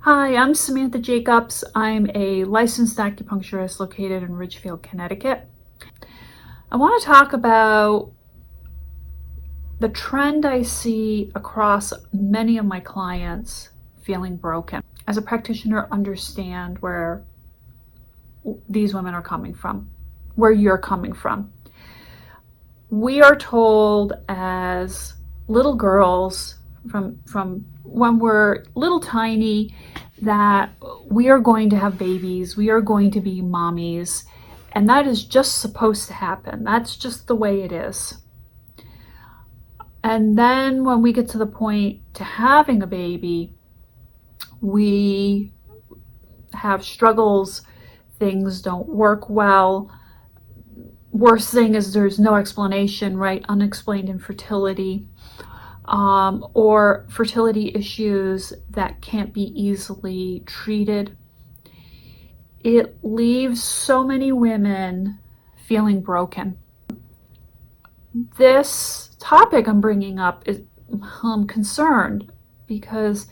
Hi, I'm Samantha Jacobs. I'm a licensed acupuncturist located in Ridgefield, Connecticut. I want to talk about the trend I see across many of my clients feeling broken. As a practitioner, understand where these women are coming from, where you're coming from. We are told as little girls from when we're little tiny that we are going to have babies, we are going to be mommies, and that is just supposed to happen. That's just the way it is. And then when we get to the point to having a baby, we have struggles, things don't work well. Worst thing is there's no explanation, right? Unexplained infertility. Or fertility issues that can't be easily treated. It leaves so many women feeling broken. This topic I'm bringing up is I'm concerned because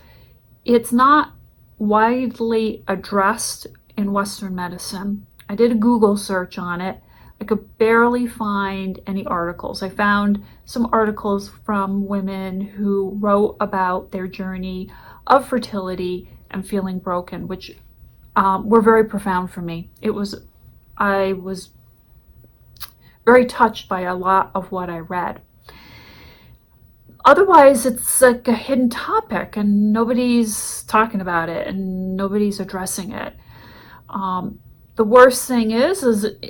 it's not widely addressed in Western medicine. I did a Google search on it. I could barely find any articles. I found some articles from women who wrote about their journey of fertility and feeling broken, which were very profound for me. I was very touched by a lot of what I read. Otherwise, it's like a hidden topic and nobody's talking about it and nobody's addressing it. The worst thing is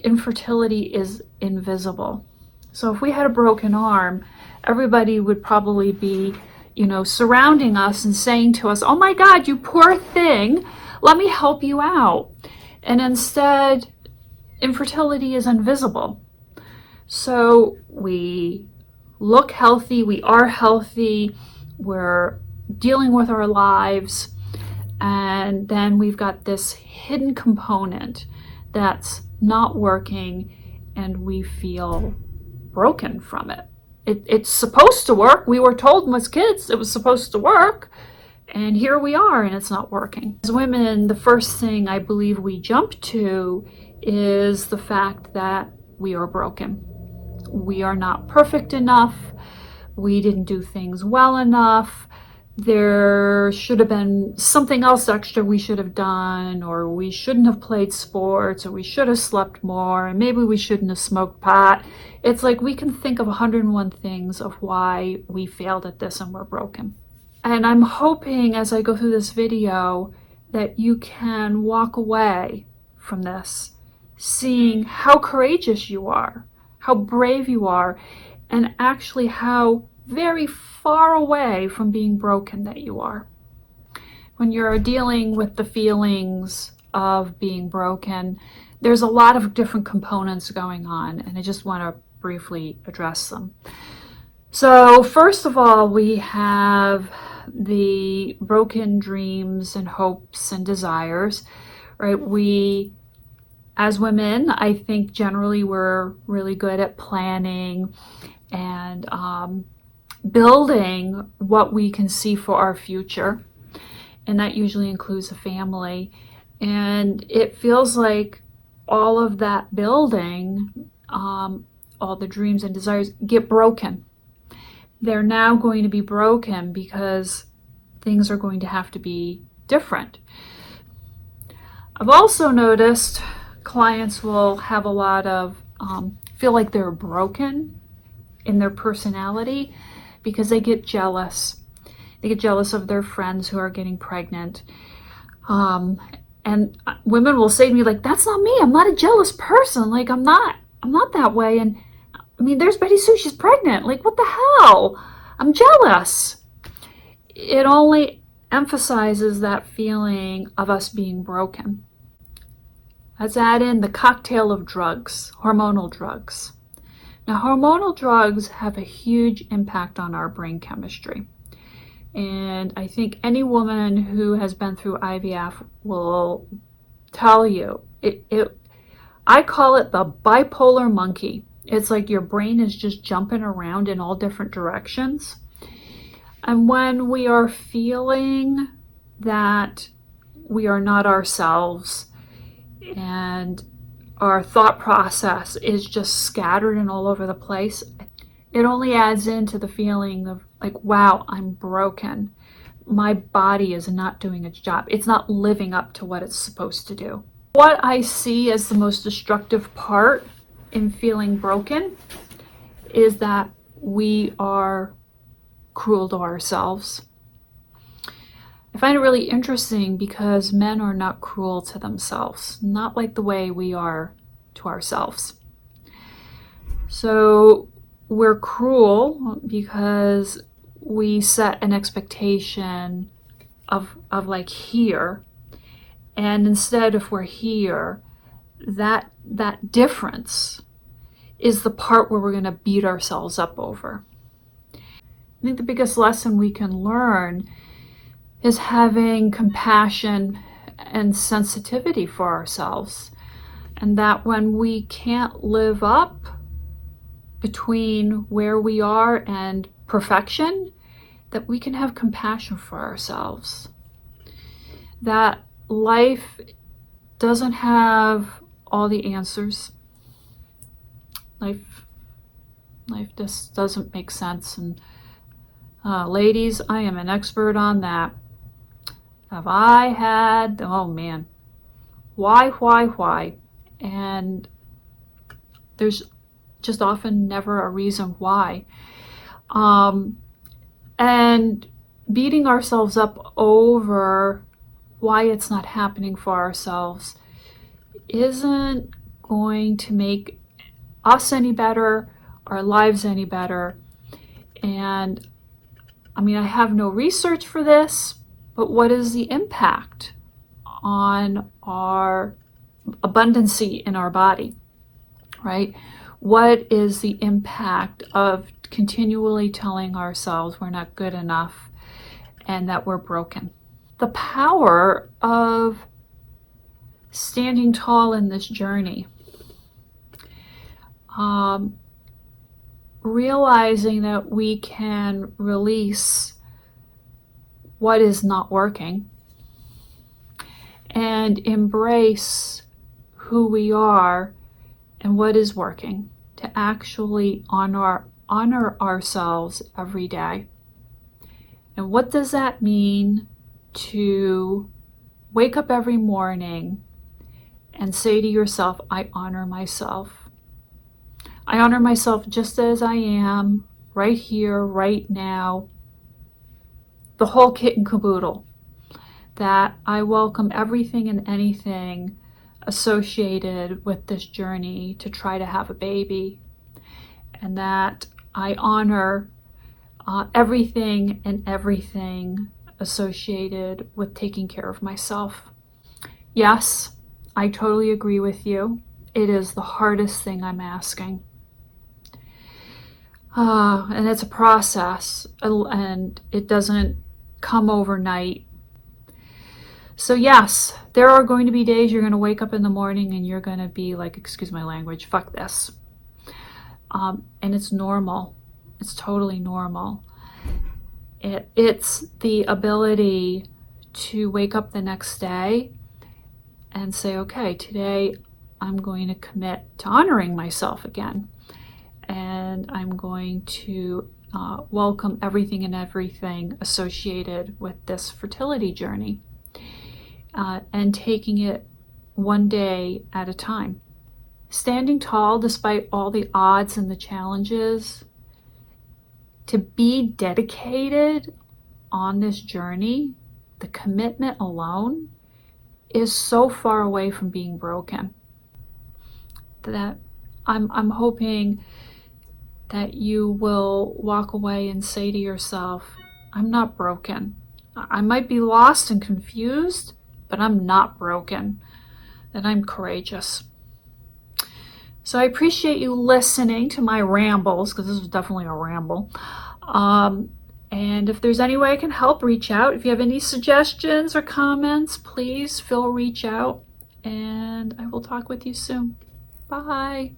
infertility is invisible. So if we had a broken arm, everybody would probably be, surrounding us and saying to us, "Oh my God, you poor thing, let me help you out." And instead, infertility is invisible. So we look healthy, we are healthy, we're dealing with our lives, and then we've got this hidden component that's not working and we feel broken from it. It's supposed to work. We were told as kids it was supposed to work, and here we are and it's not working. As women, the first thing I believe we jump to is the fact that we are broken. We are not perfect enough. We didn't do things well enough. There should have been something else extra we should have done, or we shouldn't have played sports, or we should have slept more, and maybe we shouldn't have smoked pot. It's like we can think of 101 things of why we failed at this and we're broken. And I'm hoping as I go through this video that you can walk away from this seeing how courageous you are, how brave you are, and actually how very far away from being broken that you are. When you're dealing with the feelings of being broken, there's a lot of different components going on, and I just want to briefly address them. So first of all, we have the broken dreams and hopes and desires, right? We, as women, I think generally we're really good at planning and building what we can see for our future, and that usually includes a family. And it feels like all of that building, all the dreams and desires get broken. They're now going to be broken because things are going to have to be different. I've also noticed clients will have a lot of feel like they're broken in their personality because they get jealous. They get jealous of their friends who are getting pregnant. And women will say to me, like, "That's not me. I'm not a jealous person. Like, I'm not that way." And I mean, there's Betty Sue, she's pregnant. Like, what the hell? I'm jealous. It only emphasizes that feeling of us being broken. Let's add in the cocktail of drugs, hormonal drugs. Now, hormonal drugs have a huge impact on our brain chemistry. And I think any woman who has been through IVF will tell you, I call it the bipolar monkey. It's like your brain is just jumping around in all different directions. And when we are feeling that we are not ourselves, and our thought process is just scattered and all over the place, it only adds into the feeling of like, wow, I'm broken. My body is not doing its job. It's not living up to what it's supposed to do. What I see as the most destructive part in feeling broken is that we are cruel to ourselves. I find it really interesting because men are not cruel to themselves, not like the way we are to ourselves. So we're cruel because we set an expectation of like here, and instead, if we're here, that difference is the part where we're going to beat ourselves up over. I think the biggest lesson we can learn is having compassion and sensitivity for ourselves, and that when we can't live up between where we are and perfection, that we can have compassion for ourselves. That life doesn't have all the answers. Life just doesn't make sense. And ladies, I am an expert on that. Have I had, oh man, why? And there's just often never a reason why. And beating ourselves up over why it's not happening for ourselves isn't going to make us any better, our lives any better. And I mean, I have no research for this, but what is the impact on our abundancy in our body, right? What is the impact of continually telling ourselves we're not good enough and that we're broken? The power of standing tall in this journey, realizing that we can release what is not working and embrace who we are and what is working, to actually honor ourselves every day. And what does that mean to wake up every morning and say to yourself, I honor myself. I honor myself just as I am, right here, right now, the whole kit and caboodle. That I welcome everything and anything associated with this journey to try to have a baby, and that I honor everything and everything associated with taking care of myself. Yes, I totally agree with you. It is the hardest thing I'm asking. And it's a process, and it doesn't come overnight. So yes, there are going to be days you're going to wake up in the morning and you're going to be like, excuse my language, fuck this. And it's normal. It's totally normal. It's the ability to wake up the next day and say, okay, today I'm going to commit to honoring myself again. And I'm going to welcome everything and everything associated with this fertility journey, and taking it one day at a time. Standing tall despite all the odds and the challenges, to be dedicated on this journey, the commitment alone is so far away from being broken that I'm hoping that you will walk away and say to yourself, I'm not broken. I might be lost and confused, but I'm not broken, that I'm courageous. So I appreciate you listening to my rambles, because this was definitely a ramble. And if there's any way I can help, reach out. If you have any suggestions or comments, please reach out, and I will talk with you soon. Bye.